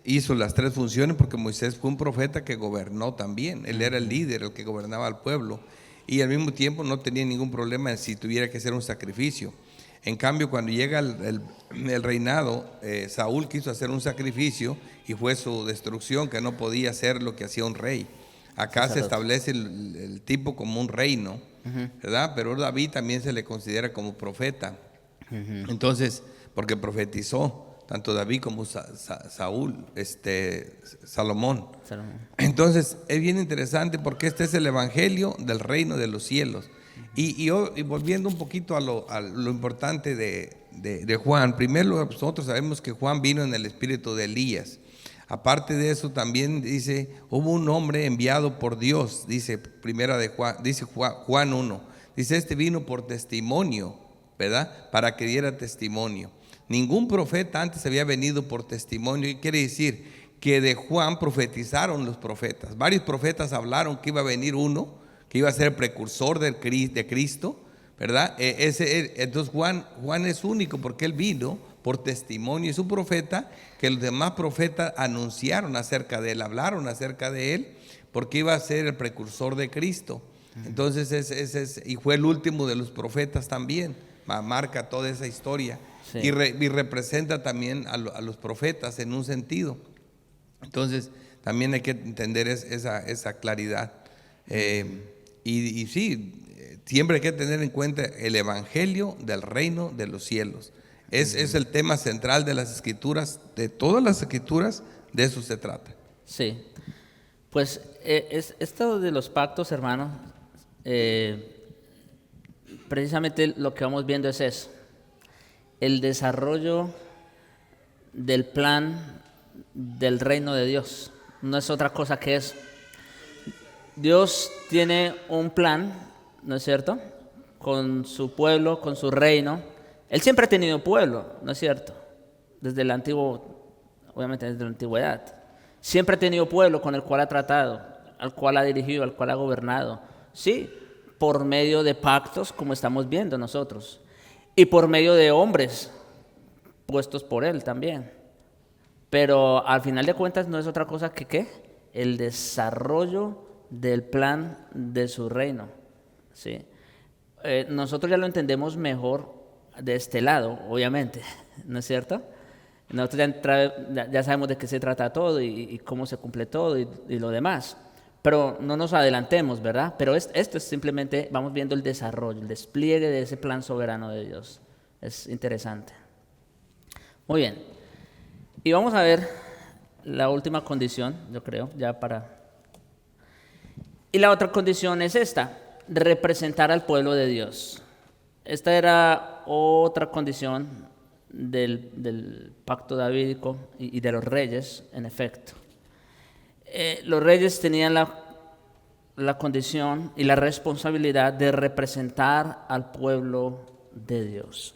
hizo las tres funciones porque Moisés fue un profeta que gobernó también. Él era el líder, el que gobernaba al pueblo, y al mismo tiempo no tenía ningún problema en si tuviera que hacer un sacrificio. En cambio, cuando llega el reinado, Saúl quiso hacer un sacrificio y fue su destrucción, que no podía hacer lo que hacía un rey. Acá se establece el tipo como un reino, ¿verdad? Pero David también se le considera como profeta. Entonces, porque profetizó tanto David como Salomón. Entonces, es bien interesante porque este es el evangelio del reino de los cielos. Y volviendo un poquito a lo importante de Juan, primero nosotros sabemos que Juan vino en el espíritu de Elías. Aparte de eso, también dice, hubo un hombre enviado por Dios, dice Juan 1, dice, este vino por testimonio, ¿verdad? Para que diera testimonio. Ningún profeta antes había venido por testimonio. ¿Y quiere decir? Que de Juan profetizaron los profetas. Varios profetas hablaron que iba a venir uno, que iba a ser el precursor de Cristo, ¿verdad? Entonces Juan es único porque él vino por testimonio. Es un profeta que los demás profetas anunciaron acerca de él, hablaron acerca de él, porque iba a ser el precursor de Cristo. Entonces, y fue el último de los profetas también. Marca toda esa historia. Sí. Y representa también a los profetas en un sentido. Entonces, también hay que entender esa claridad. Y sí, siempre hay que tener en cuenta el evangelio del reino de los cielos. Es el tema central de las escrituras, de todas las escrituras, de eso se trata. Sí, pues esto de los pactos, hermanos, precisamente lo que vamos viendo es eso, el desarrollo del plan del reino de Dios. No es otra cosa que eso. Dios tiene un plan, ¿no es cierto?, con su pueblo, con su reino. Él siempre ha tenido pueblo, ¿no es cierto? Desde el antiguo, obviamente desde la antigüedad. Siempre ha tenido pueblo con el cual ha tratado, al cual ha dirigido, al cual ha gobernado. Sí, por medio de pactos, como estamos viendo nosotros. Y por medio de hombres puestos por él también. Pero al final de cuentas no es otra cosa que ¿qué? El desarrollo del plan de su reino. ¿Sí? Nosotros ya lo entendemos mejor de este lado, obviamente, ¿no es cierto? Nosotros ya sabemos de qué se trata todo y cómo se cumple todo y lo demás. Pero no nos adelantemos, ¿verdad? Pero esto es simplemente, vamos viendo el desarrollo, el despliegue de ese plan soberano de Dios. Es interesante. Muy bien. Y vamos a ver la última condición, yo creo, ya para... Y la otra condición es esta, representar al pueblo de Dios. Esta era otra condición del pacto davídico y de los reyes, en efecto. Los reyes tenían la condición y la responsabilidad de representar al pueblo de Dios.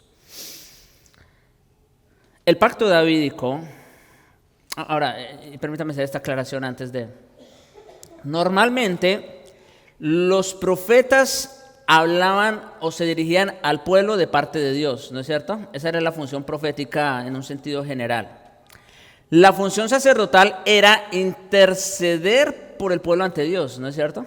El pacto davídico, ahora, permítame hacer esta aclaración antes de... Normalmente, los profetas hablaban o se dirigían al pueblo de parte de Dios, ¿no es cierto? Esa era la función profética en un sentido general. La función sacerdotal era interceder por el pueblo ante Dios, ¿no es cierto?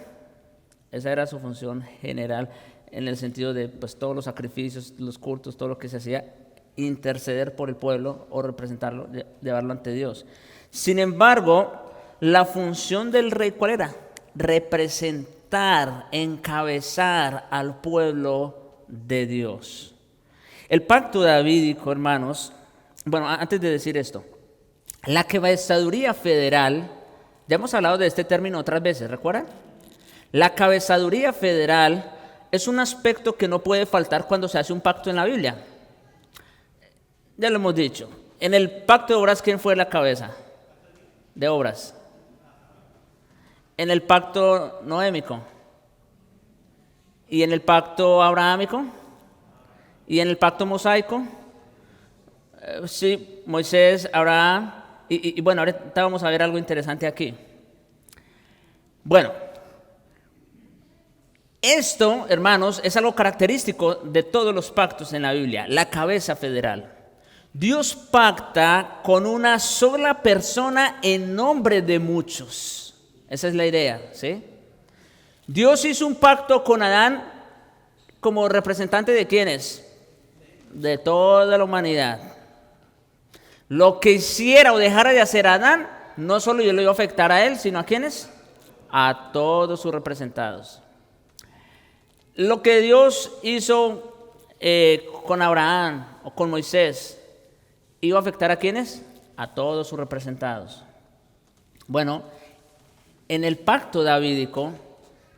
Esa era su función general en el sentido de pues, todos los sacrificios, los cultos, todo lo que se hacía, interceder por el pueblo o representarlo, llevarlo ante Dios. Sin embargo, la función del rey, ¿cuál era? Representar, encabezar al pueblo de Dios. El pacto davídico, hermanos, bueno, antes de decir esto, la cabezaduría federal, ya hemos hablado de este término otras veces, ¿recuerdan? La cabezaduría federal es un aspecto que no puede faltar cuando se hace un pacto en la Biblia. Ya lo hemos dicho. En el pacto de obras, ¿quién fue la cabeza de obras? En el pacto noémico. ¿Y en el pacto abrahámico? ¿Y en el pacto mosaico? Sí, Moisés, Abraham. Y bueno, ahorita vamos a ver algo interesante aquí. Bueno, esto, hermanos, es algo característico de todos los pactos en la Biblia, la cabeza federal. Dios pacta con una sola persona en nombre de muchos. Esa es la idea, ¿sí? Dios hizo un pacto con Adán como representante de ¿quiénes? De toda la humanidad. Lo que hiciera o dejara de hacer Adán, no solo yo lo iba a afectar a él, sino a ¿quiénes? A todos sus representados. Lo que Dios hizo con Abraham o con Moisés, ¿iba a afectar a quiénes? A todos sus representados. Bueno, en el pacto davídico,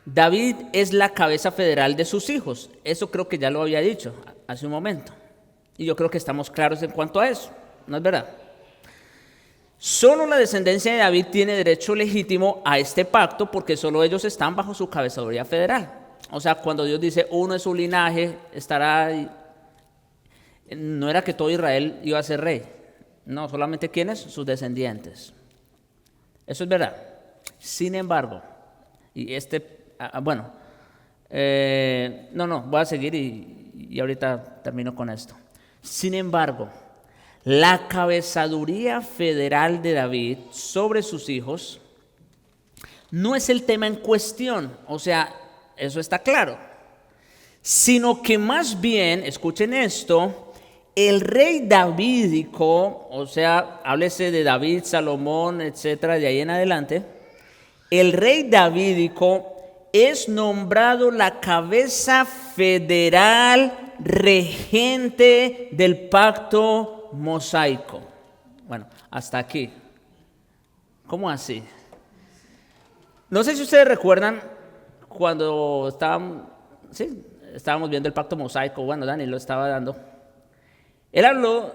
David es la cabeza federal de sus hijos. Eso creo que ya lo había dicho hace un momento. Y yo creo que estamos claros en cuanto a eso. ¿No es verdad? Solo la descendencia de David tiene derecho legítimo a este pacto porque solo ellos están bajo su cabezaduría federal. O sea, cuando Dios dice uno de su linaje estará, no era que todo Israel iba a ser rey. No, solamente ¿quiénes? Sus descendientes. Eso es verdad. Sin embargo, y voy a seguir y ahorita termino con esto. Sin embargo, la cabezaduría federal de David sobre sus hijos no es el tema en cuestión, o sea, eso está claro, sino que más bien, escuchen esto, el rey davídico, o sea, háblese de David, Salomón, etcétera, de ahí en adelante, el rey davídico es nombrado la cabeza federal regente del pacto mosaico. Bueno, hasta aquí. ¿Cómo así? No sé si ustedes recuerdan cuando estábamos viendo el pacto mosaico, bueno, Dani lo estaba dando. Él habló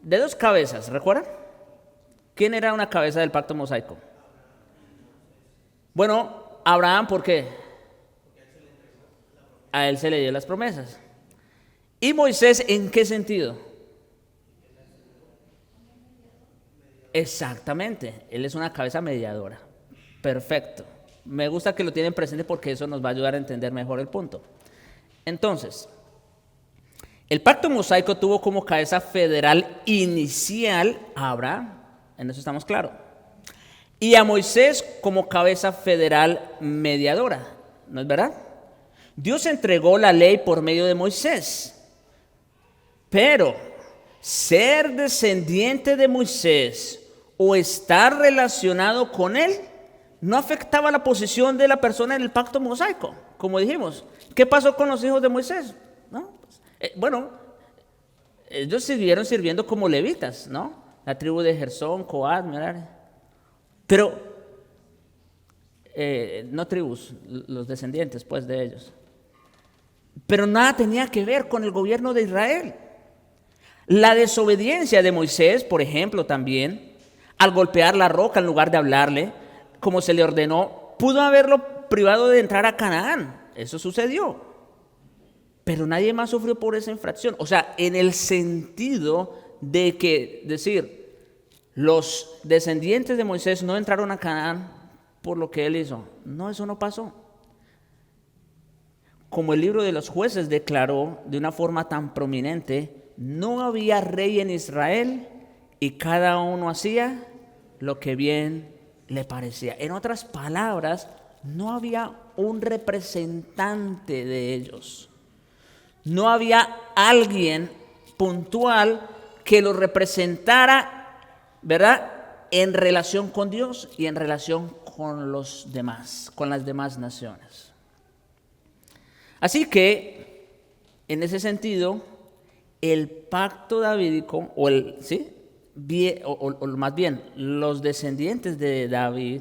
de dos cabezas, ¿recuerdan? ¿Quién era una cabeza del pacto mosaico? Bueno, Abraham, ¿por qué? A él se le dio las promesas. ¿Y Moisés en qué sentido? Exactamente, él es una cabeza mediadora. Perfecto. Me gusta que lo tienen presente porque eso nos va a ayudar a entender mejor el punto. Entonces, el pacto mosaico tuvo como cabeza federal inicial a Abraham, en eso estamos claros, y a Moisés como cabeza federal mediadora, ¿no es verdad? Dios entregó la ley por medio de Moisés, pero ser descendiente de Moisés o estar relacionado con él no afectaba la posición de la persona en el pacto mosaico, como dijimos. ¿Qué pasó con los hijos de Moisés? ¿No? Ellos siguieron sirviendo como levitas, ¿no? La tribu de Gersón, Coat, Merari. Pero, no tribus, los descendientes, pues, de ellos. Pero nada tenía que ver con el gobierno de Israel. La desobediencia de Moisés, por ejemplo, también, al golpear la roca en lugar de hablarle, como se le ordenó, pudo haberlo privado de entrar a Canaán. Eso sucedió. Pero nadie más sufrió por esa infracción. O sea, en el sentido de que, decir, los descendientes de Moisés no entraron a Canaán por lo que él hizo. No, eso no pasó. Como el libro de los jueces declaró de una forma tan prominente, no había rey en Israel y cada uno hacía lo que bien le parecía. En otras palabras, no había un representante de ellos. No había alguien puntual que los representara, ¿verdad?, en relación con Dios y en relación con los demás, con las demás naciones. Así que, en ese sentido, el pacto davídico, o más bien, los descendientes de David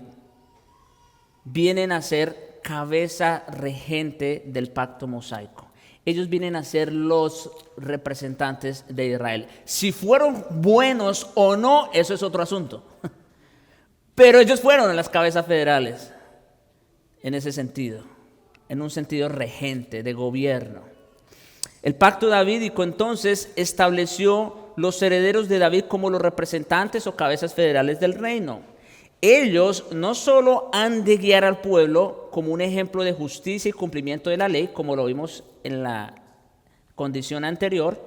vienen a ser cabeza regente del pacto mosaico. Ellos vienen a ser los representantes de Israel. Si fueron buenos o no, eso es otro asunto. Pero ellos fueron las cabezas federales en ese sentido, en un sentido regente, de gobierno. El pacto davídico entonces estableció los herederos de David como los representantes o cabezas federales del reino. Ellos no solo han de guiar al pueblo como un ejemplo de justicia y cumplimiento de la ley, como lo vimos en la condición anterior,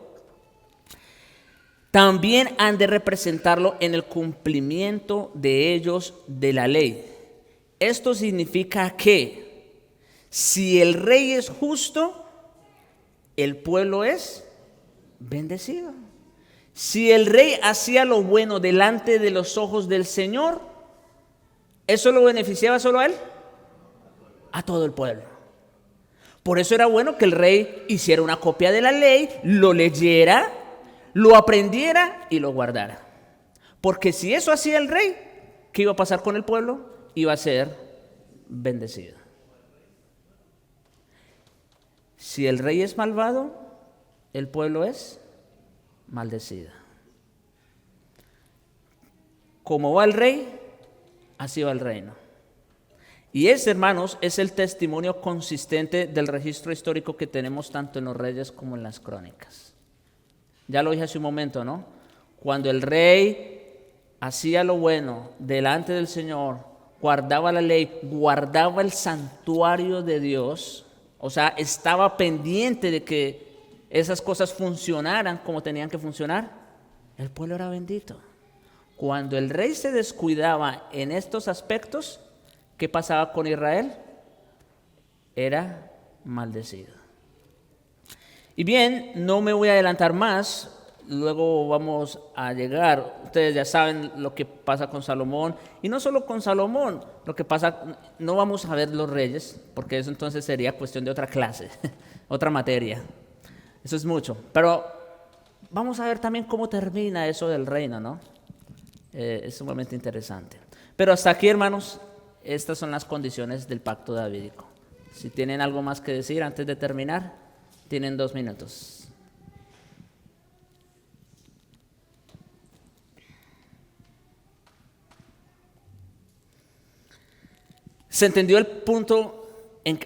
también han de representarlo en el cumplimiento de ellos de la ley. Esto significa que si el rey es justo, el pueblo es bendecido. Si el rey hacía lo bueno delante de los ojos del Señor, ¿eso lo beneficiaba solo a él? A todo el pueblo. Por eso era bueno que el rey hiciera una copia de la ley, lo leyera, lo aprendiera y lo guardara. Porque si eso hacía el rey, ¿qué iba a pasar con el pueblo? Iba a ser bendecido. Si el rey es malvado, el pueblo es maldecido. Como va el rey, así va el reino. Y ese, hermanos, es el testimonio consistente del registro histórico que tenemos tanto en los reyes como en las crónicas. Ya lo dije hace un momento, ¿no? Cuando el rey hacía lo bueno delante del Señor, guardaba la ley, guardaba el santuario de Dios, o sea, estaba pendiente de que esas cosas funcionaran como tenían que funcionar, el pueblo era bendito. Cuando el rey se descuidaba en estos aspectos, ¿qué pasaba con Israel? Era maldecido. Y bien, no me voy a adelantar más, luego vamos a llegar, ustedes ya saben lo que pasa con Salomón, y no solo con Salomón, lo que pasa, no vamos a ver los reyes, porque eso entonces sería cuestión de otra clase, otra materia, eso es mucho, pero vamos a ver también cómo termina eso del reino, ¿no? Es sumamente interesante. Pero hasta aquí, hermanos, estas son las condiciones del pacto davídico. Si tienen algo más que decir antes de terminar, tienen 2 minutos. ¿Se entendió el punto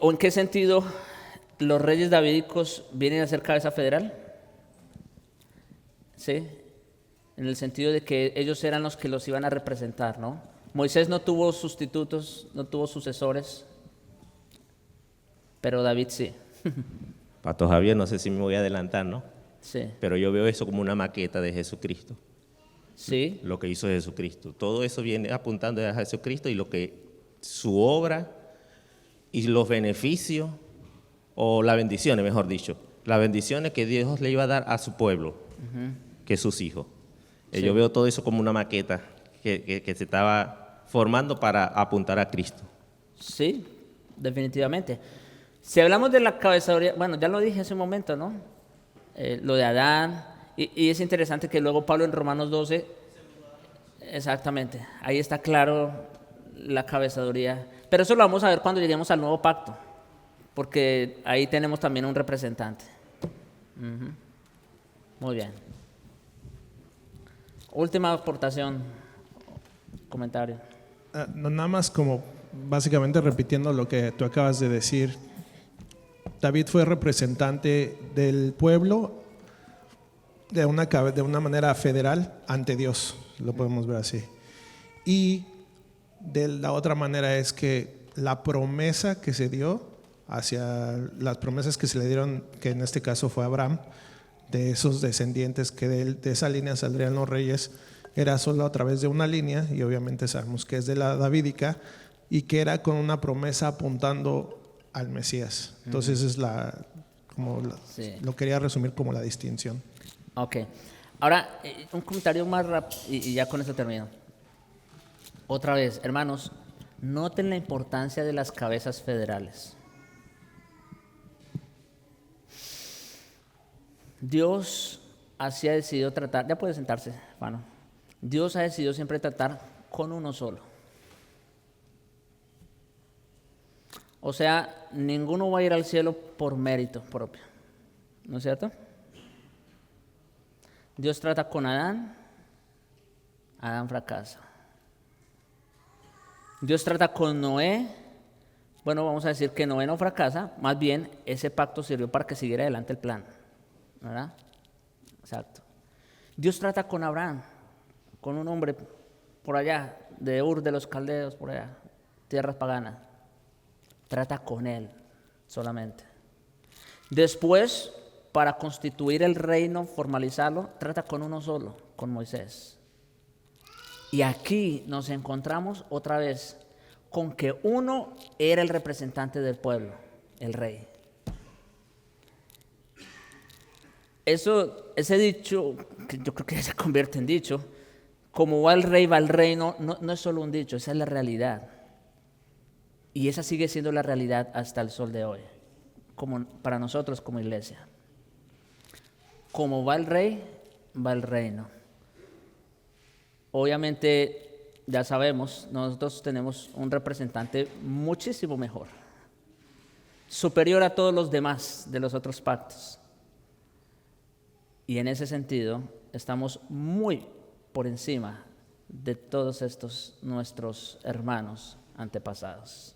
o en qué sentido los reyes davídicos vienen a ser cabeza federal? ¿Sí? En el sentido de que ellos eran los que los iban a representar, ¿no? Moisés no tuvo sustitutos, no tuvo sucesores, pero David sí. Pastor Javier, no sé si me voy a adelantar, ¿no? Sí. Pero yo veo eso como una maqueta de Jesucristo. Sí. Lo que hizo Jesucristo. Todo eso viene apuntando a Jesucristo y lo que su obra y los beneficios, o las bendiciones, mejor dicho, las bendiciones que Dios le iba a dar a su pueblo, que es sus hijos. Sí. Yo veo todo eso como una maqueta que se estaba formando para apuntar a Cristo. Sí, definitivamente. Si hablamos de la cabezaduría, bueno, ya lo dije hace un momento, ¿no? Lo de Adán, y es interesante que luego Pablo en Romanos 12, exactamente, ahí está claro la cabezaduría. Pero eso lo vamos a ver cuando lleguemos al nuevo pacto, porque ahí tenemos también un representante. Muy bien. Última aportación, comentario. No, nada más como básicamente repitiendo lo que tú acabas de decir. David fue representante del pueblo de una manera federal ante Dios, lo podemos ver así. Y de la otra manera es que la promesa que se dio hacia las promesas que se le dieron, que en este caso fue Abraham, de esos descendientes que de esa línea saldrían los reyes, era solo a través de una línea, y obviamente sabemos que es de la davídica, y que era con una promesa apuntando al Mesías. Entonces es Sí. lo quería resumir como la distinción. Ok. Ahora, un comentario más rápido y ya con esto termino. Otra vez, hermanos, noten la importancia de las cabezas federales. Dios así ha decidido tratar, ya puede sentarse, hermano. Dios ha decidido siempre tratar con uno solo. O sea, ninguno va a ir al cielo por mérito propio, ¿no es cierto? Dios trata con Adán, Adán fracasa. Dios trata con Noé, bueno, vamos a decir que Noé no fracasa, más bien ese pacto sirvió para que siguiera adelante el plan, ¿verdad? Exacto. Dios trata con Abraham, con un hombre por allá, de Ur de los Caldeos, por allá, tierras paganas. Trata con él solamente. Después, para constituir el reino, formalizarlo, trata con uno solo, con Moisés. Y aquí nos encontramos otra vez con que uno era el representante del pueblo, el rey. Ese dicho, que yo creo que ya se convierte en dicho, como va el rey, va el reino, no es solo un dicho, esa es la realidad. Y esa sigue siendo la realidad hasta el sol de hoy, como para nosotros como iglesia. Como va el rey, va el reino. Obviamente, ya sabemos, nosotros tenemos un representante muchísimo mejor, superior a todos los demás de los otros pactos. Y en ese sentido, estamos muy por encima de todos estos nuestros hermanos antepasados.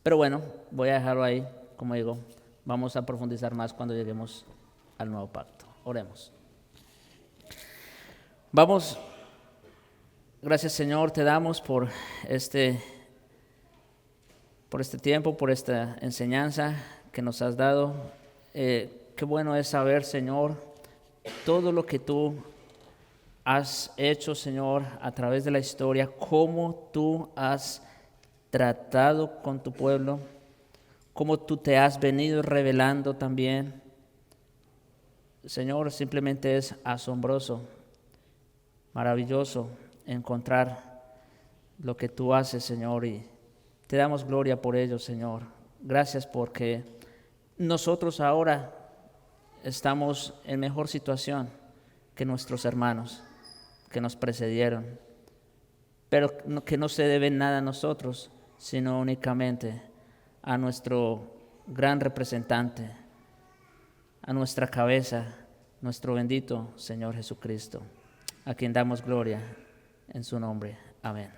Pero bueno, voy a dejarlo ahí, como digo, vamos a profundizar más cuando lleguemos al nuevo pacto. Oremos. Vamos, gracias Señor, te damos por este tiempo, por esta enseñanza que nos has dado. Qué bueno es saber, Señor, todo lo que tú has hecho, Señor, a través de la historia, cómo tú has tratado con tu pueblo, cómo tú te has venido revelando también. Señor, simplemente es asombroso, maravilloso encontrar lo que tú haces, Señor, y te damos gloria por ello, Señor. Gracias porque nosotros ahora estamos en mejor situación que nuestros hermanos que nos precedieron, pero que no se debe nada a nosotros, sino únicamente a nuestro gran representante, a nuestra cabeza, nuestro bendito Señor Jesucristo, a quien damos gloria en su nombre. Amén.